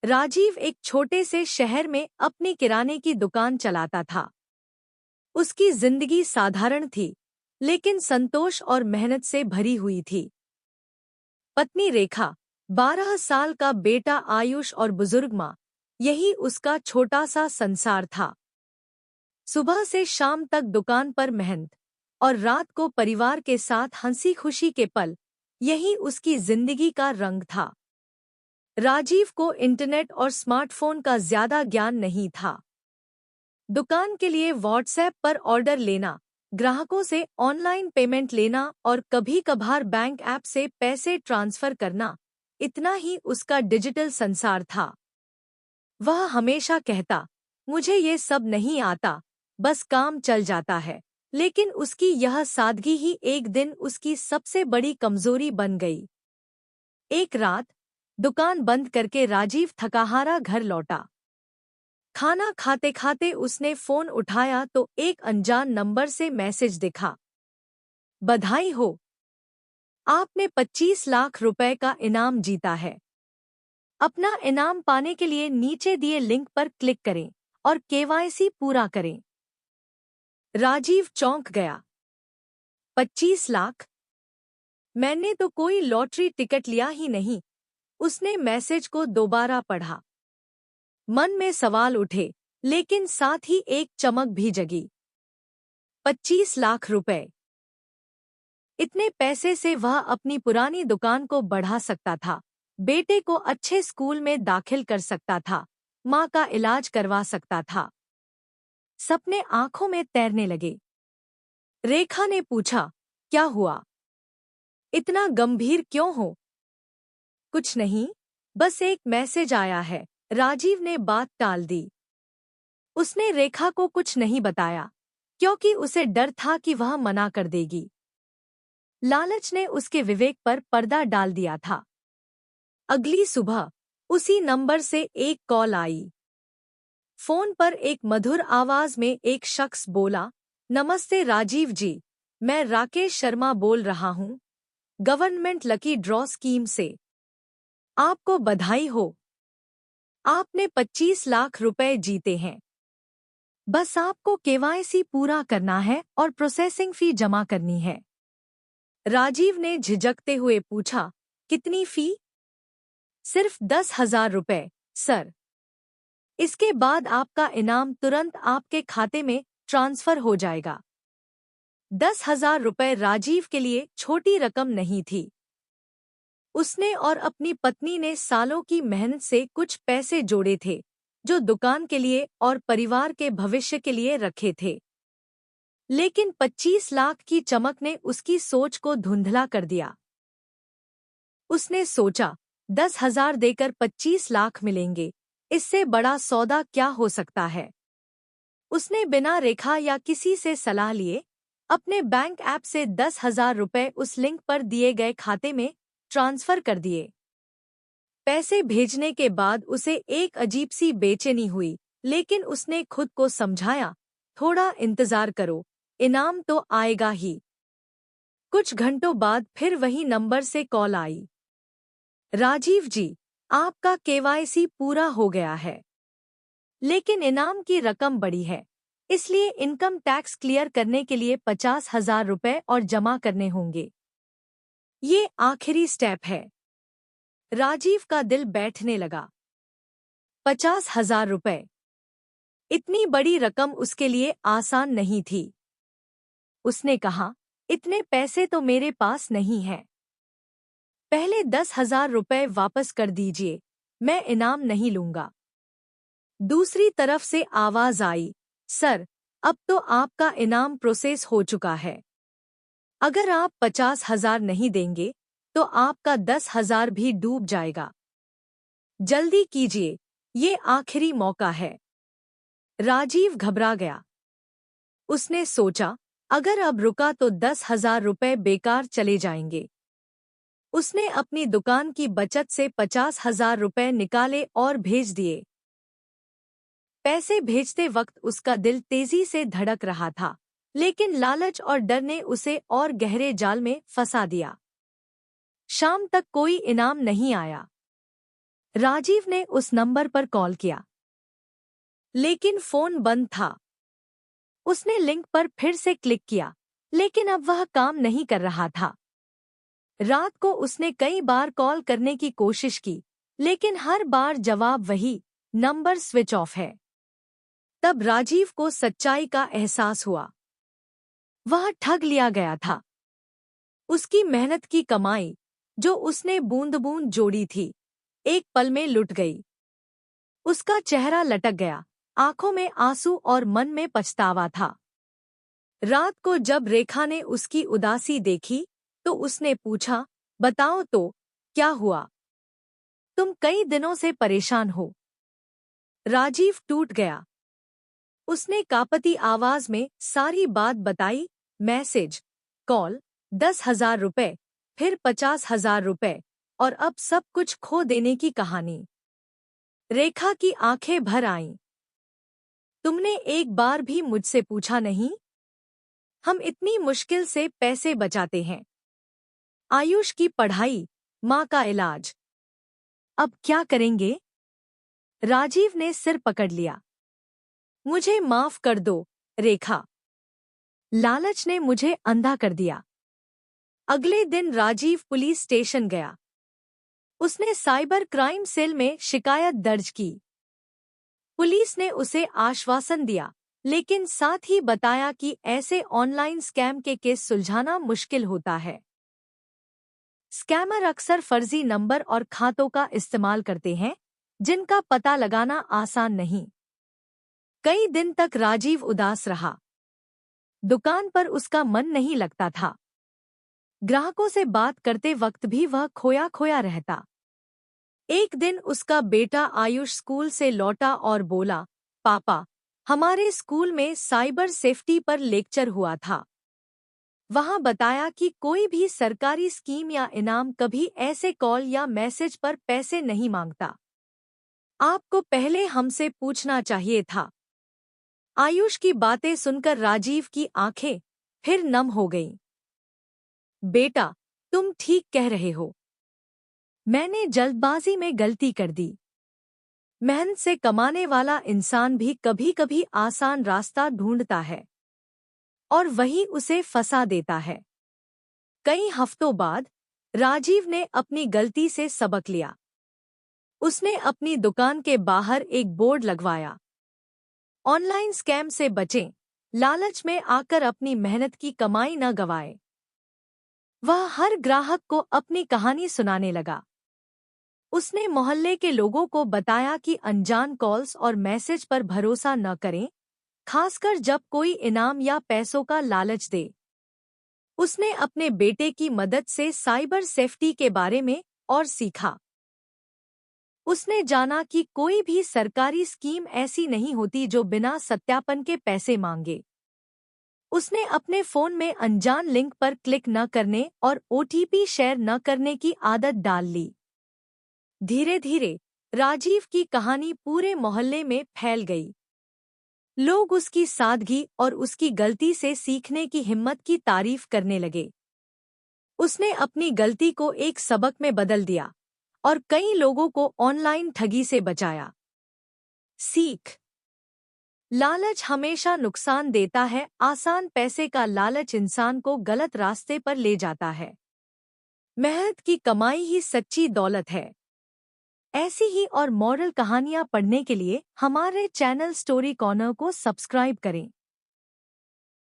राजीव एक छोटे से शहर में अपनी किराने की दुकान चलाता था। उसकी जिंदगी साधारण थी, लेकिन संतोष और मेहनत से भरी हुई थी। पत्नी रेखा, 12 साल का बेटा आयुष और बुजुर्ग माँ, यही उसका छोटा सा संसार था। सुबह से शाम तक दुकान पर मेहनत और रात को परिवार के साथ हंसी खुशी के पल, यही उसकी जिंदगी का रंग था। राजीव को इंटरनेट और स्मार्टफोन का ज्यादा ज्ञान नहीं था। दुकान के लिए व्हाट्सएप पर ऑर्डर लेना, ग्राहकों से ऑनलाइन पेमेंट लेना और कभी-कभार बैंक ऐप से पैसे ट्रांसफर करना, इतना ही उसका डिजिटल संसार था। वह हमेशा कहता, मुझे ये सब नहीं आता, बस काम चल जाता है। लेकिन उसकी यह सादगी ही एक दिन उसकी सबसे बड़ी कमजोरी बन गई। एक रात दुकान बंद करके राजीव थकाहारा घर लौटा। खाना खाते खाते उसने फोन उठाया तो एक अनजान नंबर से मैसेज दिखा। बधाई हो, आपने 25 लाख रुपए का इनाम जीता है। अपना इनाम पाने के लिए नीचे दिए लिंक पर क्लिक करें और केवाईसी पूरा करें। राजीव चौंक गया। 25 लाख? मैंने तो कोई लॉटरी टिकट लिया ही नहीं। उसने मैसेज को दोबारा पढ़ा। मन में सवाल उठे, लेकिन साथ ही एक चमक भी जगी। 25 लाख रुपए। इतने पैसे से वह अपनी पुरानी दुकान को बढ़ा सकता था, बेटे को अच्छे स्कूल में दाखिल कर सकता था, माँ का इलाज करवा सकता था। सपने आंखों में तैरने लगे। रेखा ने पूछा, क्या हुआ? इतना गंभीर क्यों हो? कुछ नहीं, बस एक मैसेज आया है। राजीव ने बात टाल दी। उसने रेखा को कुछ नहीं बताया, क्योंकि उसे डर था कि वह मना कर देगी। लालच ने उसके विवेक पर पर्दा डाल दिया था। अगली सुबह उसी नंबर से एक कॉल आई। फोन पर एक मधुर आवाज में एक शख्स बोला, नमस्ते राजीव जी, मैं राकेश शर्मा बोल रहा हूँ, गवर्नमेंट लकी ड्रॉ स्कीम से। आपको बधाई हो, आपने 25 लाख रुपए जीते हैं। बस आपको केवाईसी पूरा करना है और प्रोसेसिंग फी जमा करनी है। राजीव ने झिझकते हुए पूछा, कितनी फी? सिर्फ 10,000 रुपए, सर। इसके बाद आपका इनाम तुरंत आपके खाते में ट्रांसफर हो जाएगा। 10,000 रुपए राजीव के लिए छोटी रकम नहीं थी। उसने और अपनी पत्नी ने सालों की मेहनत से कुछ पैसे जोड़े थे, जो दुकान के लिए और परिवार के भविष्य के लिए रखे थे। लेकिन 25 लाख की चमक ने उसकी सोच को धुंधला कर दिया। उसने सोचा, 10,000 देकर 25 लाख मिलेंगे, इससे बड़ा सौदा क्या हो सकता है? उसने बिना रेखा या किसी से सलाह लिए अपने बैंक ऐप से 10,000 रुपए उस लिंक पर दिए गए खाते में ट्रांसफर कर दिए। पैसे भेजने के बाद उसे एक अजीब सी बेचैनी हुई, लेकिन उसने खुद को समझाया, थोड़ा इंतजार करो, इनाम तो आएगा ही। कुछ घंटों बाद फिर वही नंबर से कॉल आई। राजीव जी, आपका केवाईसी पूरा हो गया है, लेकिन इनाम की रकम बड़ी है, इसलिए इनकम टैक्स क्लियर करने के लिए 50,000 रुपए और जमा करने होंगे। ये आखिरी स्टेप है। राजीव का दिल बैठने लगा। 50,000 रुपए, इतनी बड़ी रकम उसके लिए आसान नहीं थी। उसने कहा, इतने पैसे तो मेरे पास नहीं हैं। पहले 10,000 रुपए वापस कर दीजिए, मैं इनाम नहीं लूंगा। दूसरी तरफ से आवाज आई, सर, अब तो आपका इनाम प्रोसेस हो चुका है। अगर आप 50,000 नहीं देंगे, तो आपका 10,000 भी डूब जाएगा। जल्दी कीजिए, ये आखिरी मौका है। राजीव घबरा गया। उसने सोचा, अगर अब रुका तो 10,000 रुपए बेकार चले जाएंगे। उसने अपनी दुकान की बचत से 50,000 रुपए निकाले और भेज दिए। पैसे भेजते वक्त उसका दिल तेजी से धड़क रहा था, लेकिन लालच और डर ने उसे और गहरे जाल में फंसा दिया। शाम तक कोई इनाम नहीं आया। राजीव ने उस नंबर पर कॉल किया, लेकिन फोन बंद था। उसने लिंक पर फिर से क्लिक किया, लेकिन अब वह काम नहीं कर रहा था। रात को उसने कई बार कॉल करने की कोशिश की, लेकिन हर बार जवाब वही, नंबर स्विच ऑफ है। तब राजीव को सच्चाई का एहसास हुआ। वह ठग लिया गया था। उसकी मेहनत की कमाई, जो उसने बूंद बूंद जोड़ी थी, एक पल में लुट गई। उसका चेहरा लटक गया, आंखों में आंसू और मन में पछतावा था। रात को जब रेखा ने उसकी उदासी देखी, तो उसने पूछा, बताओ तो, क्या हुआ? तुम कई दिनों से परेशान हो। राजीव टूट गया। उसने कांपती आवाज में सारी बात बताई, मैसेज, कॉल, 10,000 रुपए, फिर 50,000 रुपए, और अब सब कुछ खो देने की कहानी। रेखा की आंखें भर आईं। तुमने एक बार भी मुझसे पूछा नहीं? हम इतनी मुश्किल से पैसे बचाते हैं। आयुष की पढ़ाई, माँ का इलाज। अब क्या करेंगे? राजीव ने सिर पकड़ लिया। मुझे माफ कर दो, रेखा। लालच ने मुझे अंधा कर दिया। अगले दिन राजीव पुलिस स्टेशन गया। उसने साइबर क्राइम सेल में शिकायत दर्ज की। पुलिस ने उसे आश्वासन दिया, लेकिन साथ ही बताया कि ऐसे ऑनलाइन स्कैम के केस सुलझाना मुश्किल होता है। स्कैमर अक्सर फर्जी नंबर और खातों का इस्तेमाल करते हैं, जिनका पता लगाना आसान नहीं। कई दिन तक राजीव उदास रहा। दुकान पर उसका मन नहीं लगता था। ग्राहकों से बात करते वक्त भी वह खोया खोया रहता। एक दिन उसका बेटा आयुष स्कूल से लौटा और बोला, पापा, हमारे स्कूल में साइबर सेफ्टी पर लेक्चर हुआ था। वहां बताया कि कोई भी सरकारी स्कीम या इनाम कभी ऐसे कॉल या मैसेज पर पैसे नहीं मांगता। आपको पहले हमसे पूछना चाहिए था। आयुष की बातें सुनकर राजीव की आंखें फिर नम हो गईं। बेटा, तुम ठीक कह रहे हो। मैंने जल्दबाजी में गलती कर दी। मेहनत से कमाने वाला इंसान भी कभी-कभी आसान रास्ता ढूंढता है, और वही उसे फंसा देता है। कई हफ्तों बाद राजीव ने अपनी गलती से सबक लिया। उसने अपनी दुकान के बाहर एक बोर्ड लगवाया, ऑनलाइन स्कैम से बचें, लालच में आकर अपनी मेहनत की कमाई न गवाएं। वह हर ग्राहक को अपनी कहानी सुनाने लगा। उसने मोहल्ले के लोगों को बताया कि अनजान कॉल्स और मैसेज पर भरोसा न करें, खासकर जब कोई इनाम या पैसों का लालच दे। उसने अपने बेटे की मदद से साइबर सेफ्टी के बारे में और सीखा। उसने जाना कि कोई भी सरकारी स्कीम ऐसी नहीं होती जो बिना सत्यापन के पैसे मांगे। उसने अपने फोन में अनजान लिंक पर क्लिक न करने और ओटीपी शेयर न करने की आदत डाल ली। धीरे धीरे राजीव की कहानी पूरे मोहल्ले में फैल गई। लोग उसकी सादगी और उसकी गलती से सीखने की हिम्मत की तारीफ करने लगे। उसने अपनी गलती को एक सबक में बदल दिया और कई लोगों को ऑनलाइन ठगी से बचाया। सीख: लालच हमेशा नुकसान देता है। आसान पैसे का लालच इंसान को गलत रास्ते पर ले जाता है। मेहनत की कमाई ही सच्ची दौलत है। ऐसी ही और मॉरल कहानियाँ पढ़ने के लिए हमारे चैनल स्टोरी कॉर्नर को सब्सक्राइब करें।